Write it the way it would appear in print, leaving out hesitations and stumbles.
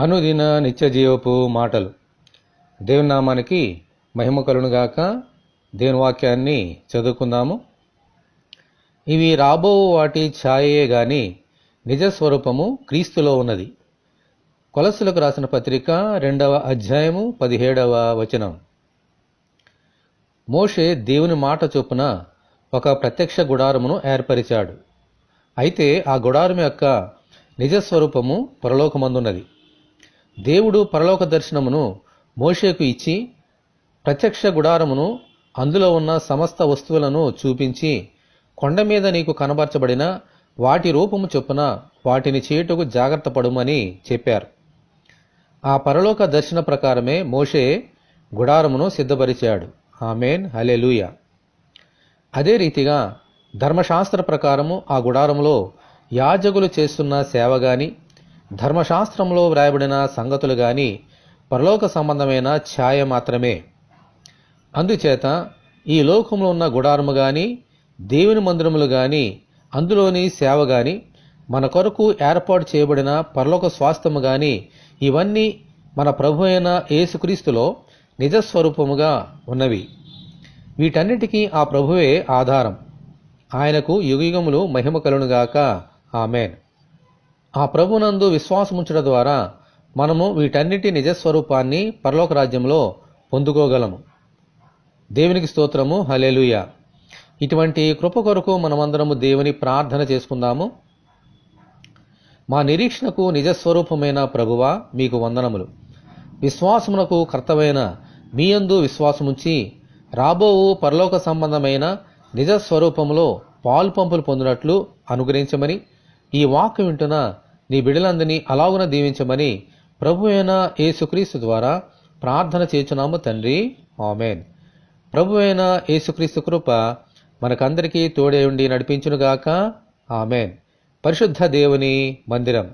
అనుదిన నిత్య జీవపు మాటలు. దేవుని నామానికి మహిమ కలుగునుగాక. దేవుని వాక్యాన్ని చదువుకుందాము. ఇవి రాబో వాటి ఛాయే గాని నిజ స్వరూపము క్రీస్తులో ఉన్నది. కొలస్సీలకు రాసిన పత్రిక 2వ అధ్యాయము 17వ వచనం. మోషే దేవుని మాట చొప్పున ఒక ప్రత్యక్ష గుడారమును ఏర్పరిచాడు. అయితే ఆ గుడారం యొక్క నిజస్వరూపము పరలోకమందున్నది. దేవుడు పరలోక దర్శనమును మోషేకు ఇచ్చి ప్రత్యక్ష గుడారమును, అందులో ఉన్న సమస్త వస్తువులను చూపించి, కొండ మీద నీకు కనబరచబడిన వాటి రూపము చొప్పున వాటిని చేయుటకు జాగ్రత్త పడుమని చెప్పారు. ఆ పరలోక దర్శన ప్రకారమే మోషే గుడారమును సిద్ధపరిచాడు. ఆమేన్, హల్లెలూయా. అదే రీతిగా ధర్మశాస్త్ర ప్రకారము ఆ గుడారములో యాజకులు చేస్తున్న సేవ గాని, ధర్మశాస్త్రంలో వ్రాయబడిన సంగతులు గాని పరలోక సంబంధమైన ఛాయ మాత్రమే. అందుచేత ఈ లోకంలో ఉన్న గుడారము గాని, దేవుని మందిరములు గాని, అందులోని సేవ గాని, మన కొరకు ఏర్పాటు చేయబడిన పరలోక స్వాస్థ్యము గాని, ఇవన్నీ మన ప్రభు అయిన యేసుక్రీస్తులో నిజస్వరూపముగా ఉన్నవి. వీటన్నిటికీ ఆ ప్రభువే ఆధారం. ఆయనకు యుగయుగములు మహిమ కలుగునుగాక. ఆమేన్. ఆ ప్రభునందు విశ్వాసముంచడం ద్వారా మనము వీటన్నిటి నిజస్వరూపాన్ని పరలోక రాజ్యంలో పొందుకోగలము. దేవునికి స్తోత్రము, హల్లెలూయా. ఇటువంటి కృప కొరకు మనమందరము దేవుని ప్రార్థన చేసుకుందాము. మా నిరీక్షణకు నిజస్వరూపమైన ప్రభువా, మీకు వందనములు. విశ్వాసమునకు కర్తవైన మీ యందు విశ్వాసముంచి రాబోవు పరలోక సంబంధమైన నిజస్వరూపములో పాలుపంపులు పొందినట్లు అనుగ్రహించమని, ఈ వాక్కు వింటున్న నీ బిడ్డలందరినీ అలాగున దీవించమని ప్రభు అయిన యేసుక్రీస్తు ద్వారా ప్రార్థన చేయుచున్నాము తండ్రి. ఆమేన్. ప్రభు అయిన యేసుక్రీస్తు కృప మనకందరికీ తోడే ఉండి నడిపించునుగాక. ఆమేన్. పరిశుద్ధ దేవుని మందిరం.